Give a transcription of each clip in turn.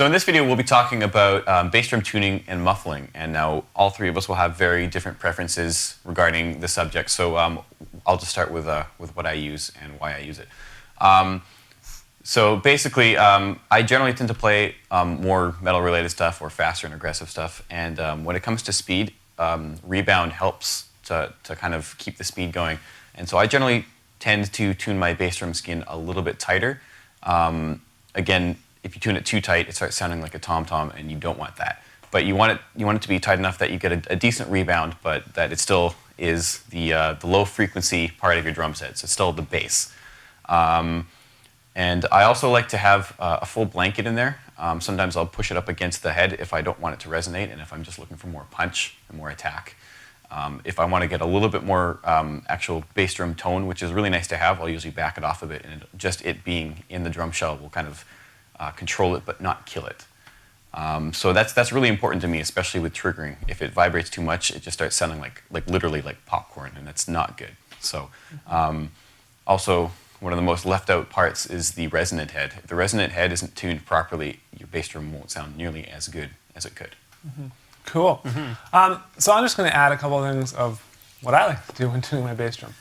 So in this video, we'll be talking about bass drum tuning and muffling. And now all three of us will have very different preferences regarding the subject. So I'll just start with what I use and why I use it. So basically, I generally tend to play more metal-related stuff or faster and aggressive stuff. And when it comes to speed, rebound helps to kind of keep the speed going. And so I generally tend to tune my bass drum skin a little bit tighter. Again, if you tune it too tight, it starts sounding like a tom-tom, and you don't want that. But you want it to be tight enough that you get a decent rebound, but that it still is the low-frequency part of your drum set. So it's still the bass. And I also like to have a full blanket in there. Sometimes I'll push it up against the head if I don't want it to resonate, and if I'm just looking for more punch and more attack. If I want to get a little bit more actual bass drum tone, which is really nice to have, I'll usually back it off a bit, and just it being in the drum shell will kind of control it but not kill it. So that's really important to me, especially with triggering. If it vibrates too much, it just starts sounding like literally like popcorn, and that's not good. So also, one of the most left out parts is the resonant head. If the resonant head isn't tuned properly, your bass drum won't sound nearly as good as it could. Mm-hmm. Cool. Mm-hmm. So I'm just going to add a couple of things of what I like to do when tuning my bass drum.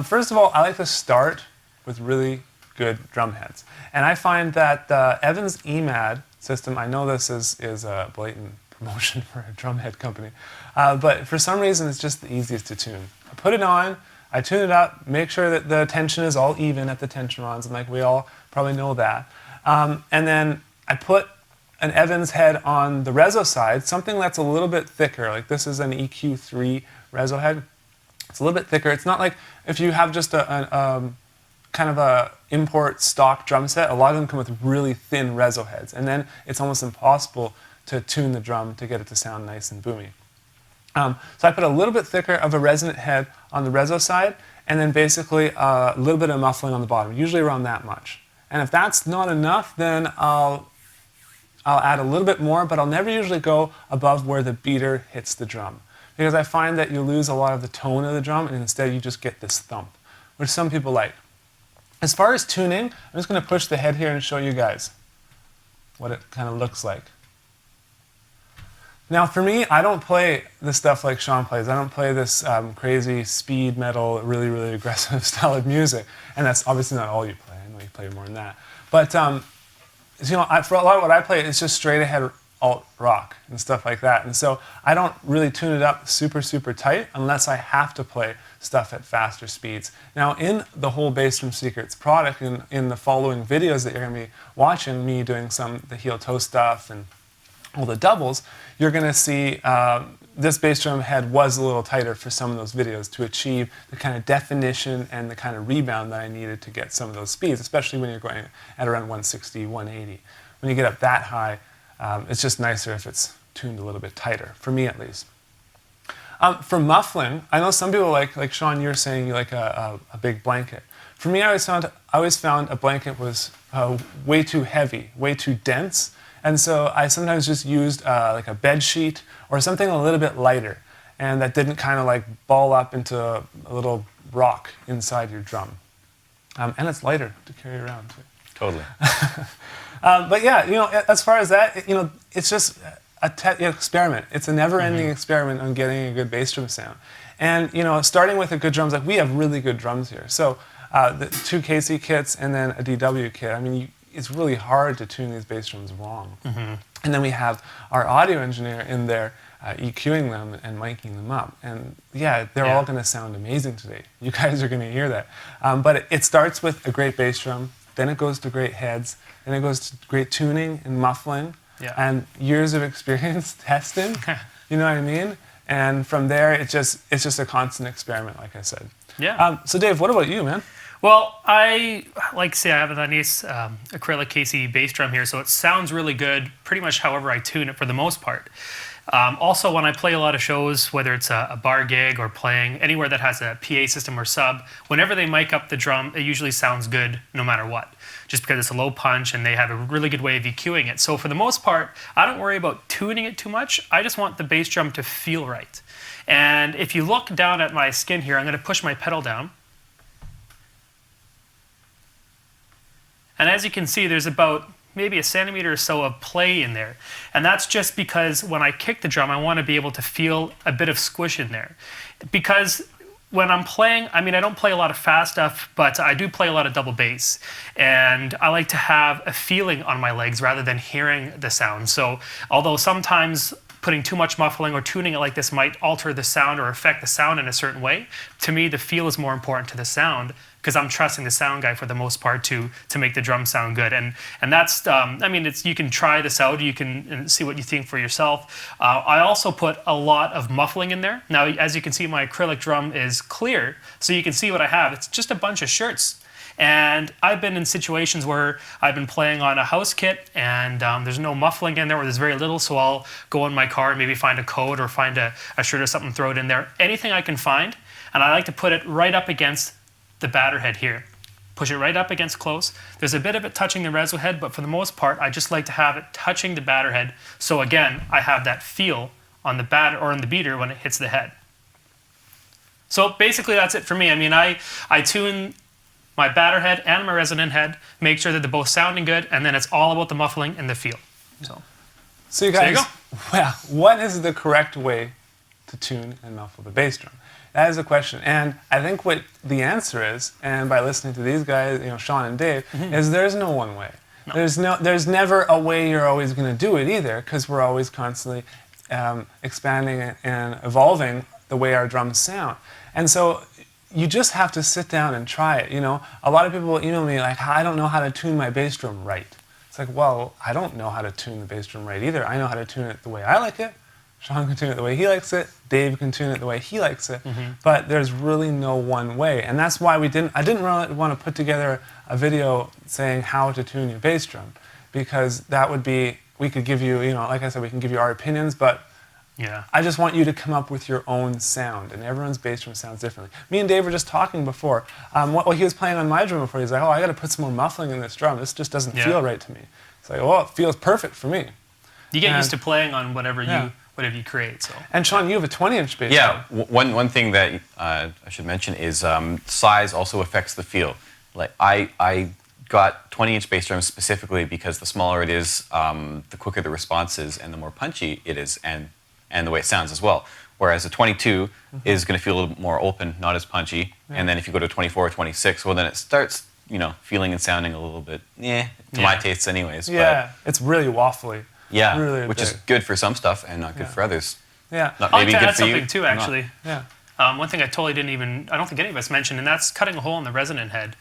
First of all, I like to start with really good drum heads. And I find that the Evans EMAD system, I know this is a blatant promotion for a drum head company, but for some reason it's just the easiest to tune. I put it on, I tune it up, make sure that the tension is all even at the tension runs, and like we all probably know that. And then I put an Evans head on the reso side, something that's a little bit thicker. Like this is an EQ3 reso head. It's a little bit thicker. It's not like if you have just a kind of a import stock drum set, a lot of them come with really thin reso heads, and then it's almost impossible to tune the drum to get it to sound nice and boomy. So I put a little bit thicker of a resonant head on the reso side, and then basically a little bit of muffling on the bottom, usually around that much. And if that's not enough, then I'll add a little bit more, but I'll never usually go above where the beater hits the drum, because I find that you lose a lot of the tone of the drum, and instead you just get this thump, which some people like. As far as tuning, I'm just going to push the head here and show you guys what it kind of looks like. Now for me, I don't play the stuff like Sean plays. I don't play this crazy speed metal, really, really aggressive style of music. And that's obviously not all you play. I know you play more than that. But you know, for a lot of what I play, it's just straight ahead alt rock and stuff like that. And so I don't really tune it up super, super tight unless I have to play stuff at faster speeds. Now in the whole Bass Drum Secrets product, in the following videos that you're going to be watching, me doing the heel toe stuff and all the doubles, you're going to see this bass drum head was a little tighter for some of those videos to achieve the kind of definition and the kind of rebound that I needed to get some of those speeds, especially when you're going at around 160, 180. When you get up that high, it's just nicer if it's tuned a little bit tighter, for me at least. For muffling, I know some people like Sean, you're saying you like a big blanket. For me, I always found a blanket was way too heavy, way too dense, and so I sometimes just used like a bed sheet or something a little bit lighter, and that didn't kind of like ball up into a little rock inside your drum. And it's lighter to carry around too. Totally. But yeah, you know, as far as that, you know, it's just an experiment. It's a never-ending experiment on getting a good bass drum sound. And you know, starting with a good drums, like we have really good drums here. So the 2 KC kits and then a DW kit. I mean, it's really hard to tune these bass drums wrong. And then we have our audio engineer in there EQing them and miking them up. And yeah, they're all going to sound amazing today. You guys are going to hear that. But it starts with a great bass drum, then it goes to great heads, then it goes to great tuning and muffling, and years of experience testing, you know what I mean? And from there, it's just a constant experiment, like I said. Yeah. So Dave, what about you, man? Well, I like to say I have a nice acrylic KC bass drum here, so it sounds really good pretty much however I tune it for the most part. Also, when I play a lot of shows, whether it's a bar gig or playing anywhere that has a PA system or sub, whenever they mic up the drum, it usually sounds good no matter what, just because it's a low punch and they have a really good way of EQing it. So for the most part, I don't worry about tuning it too much. I just want the bass drum to feel right. And if you look down at my skin here, I'm going to push my pedal down. And as you can see, there's about maybe a centimeter or so of play in there. And that's just because when I kick the drum, I want to be able to feel a bit of squish in there. Because when I'm playing, I mean, I don't play a lot of fast stuff, but I do play a lot of double bass. And I like to have a feeling on my legs rather than hearing the sound. So although sometimes putting too much muffling or tuning it like this might alter the sound or affect the sound in a certain way, to me, the feel is more important to the sound, because I'm trusting the sound guy for the most part to make the drum sound good. And that's, I mean, you can try this out. You can see what you think for yourself. I also put a lot of muffling in there. Now, as you can see, my acrylic drum is clear, so you can see what I have. It's just a bunch of shirts. And I've been in situations where I've been playing on a house kit and there's no muffling in there, or there's very little, so I'll go in my car and maybe find a coat or find a shirt or something, throw it in there. Anything I can find, and I like to put it right up against the batter head here. Push it right up against close. There's a bit of it touching the reso head, but for the most part, I just like to have it touching the batter head. So again, I have that feel on the batter or on the beater when it hits the head. So basically that's it for me. I mean, I tune my batter head and my resonant head, make sure that they're both sounding good, and then it's all about the muffling and the feel. So you guys, there you go. Well, what is the correct way to tune and muffle the bass drum? That is a question, and I think what the answer is, and by listening to these guys, Sean and Dave, is there's no one way. No. There's never a way you're always going to do it either, because we're always constantly expanding and evolving the way our drums sound. And so you just have to sit down and try it. A lot of people will email me like, I don't know how to tune my bass drum right. It's like, well, I don't know how to tune the bass drum right either. I know how to tune it the way I like it. Sean can tune it the way he likes it. Dave can tune it the way he likes it. But there's really no one way. And that's why I didn't really want to put together a video saying how to tune your bass drum, because that would be, we could give you, like I said, we can give you our opinions, but yeah, I just want you to come up with your own sound, and everyone's bass drum sounds differently. Me and Dave were just talking before. While he was playing on my drum before, he's like, oh, I got to put some more muffling in this drum. This just doesn't feel right to me. It's like, well, it feels perfect for me. You get used to playing on whatever you create. So. And Sean, you have a 20-inch bass drum. One thing that I should mention is size also affects the feel. Like I got 20-inch bass drums specifically because the smaller it is, the quicker the response is, and the more punchy it is, and the way it sounds as well. Whereas a 22 is going to feel a little bit more open, not as punchy. And then if you go to 24 or 26, well, then it starts, feeling and sounding a little bit, to my tastes anyways. Yeah, it's really waffly. Yeah, really which is good for some stuff and not good for others. Yeah. Not I'd maybe like to good add for you. something too, actually. Yeah. One thing I totally I don't think any of us mentioned, and that's cutting a hole in the resonant head.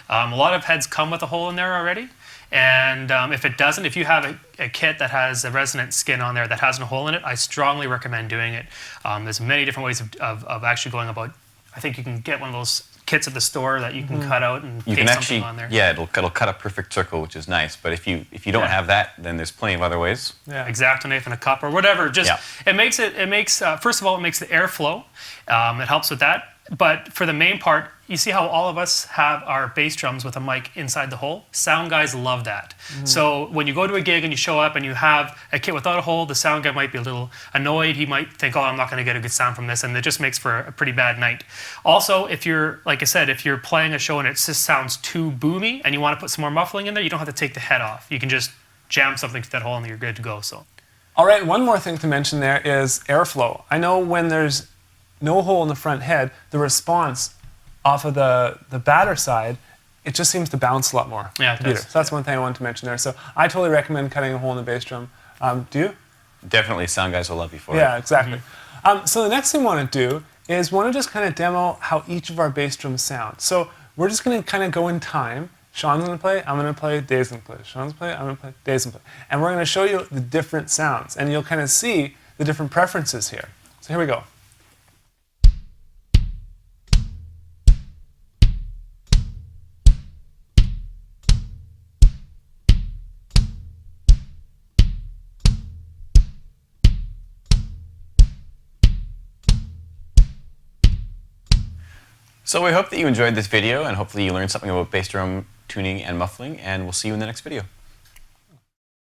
A lot of heads come with a hole in there already. And if it doesn't, if you have a kit that has a resonant skin on there that has a hole in it, I strongly recommend doing it. There's many different ways of actually going about. I think you can get one of those kits at the store that you can cut out and paste something on there. Yeah, it'll cut a perfect circle, which is nice. But if you don't have that, then there's plenty of other ways. Yeah. Exacto knife and a cup or whatever. Just it makes first of all, it makes the air flow. It helps with that. But for the main part, you see how all of us have our bass drums with a mic inside the hole? Sound guys love that. So when you go to a gig and you show up and you have a kit without a hole, the sound guy might be a little annoyed. He might think, oh, I'm not going to get a good sound from this, and it just makes for a pretty bad night. Also, if you're, like I said, if you're playing a show and it just sounds too boomy and you want to put some more muffling in there, you don't have to take the head off. You can just jam something to that hole and you're good to go. So. All right, one more thing to mention there is airflow. I know when there's no hole in the front head, the response off of the batter side, it just seems to bounce a lot more. Yeah, it does. So that's one thing I wanted to mention there. So I totally recommend cutting a hole in the bass drum. Do you? Definitely, sound guys will love you for it. Yeah, exactly. So the next thing we want to do is want to just kind of demo how each of our bass drums sound. So we're just going to kind of go in time. Sean's going to play, I'm going to play, Dave's going to play. Sean's going to play, I'm going to play, Dave's going to play. And we're going to show you the different sounds, and you'll kind of see the different preferences here. So here we go. So we hope that you enjoyed this video, and hopefully you learned something about bass drum tuning and muffling, and we'll see you in the next video.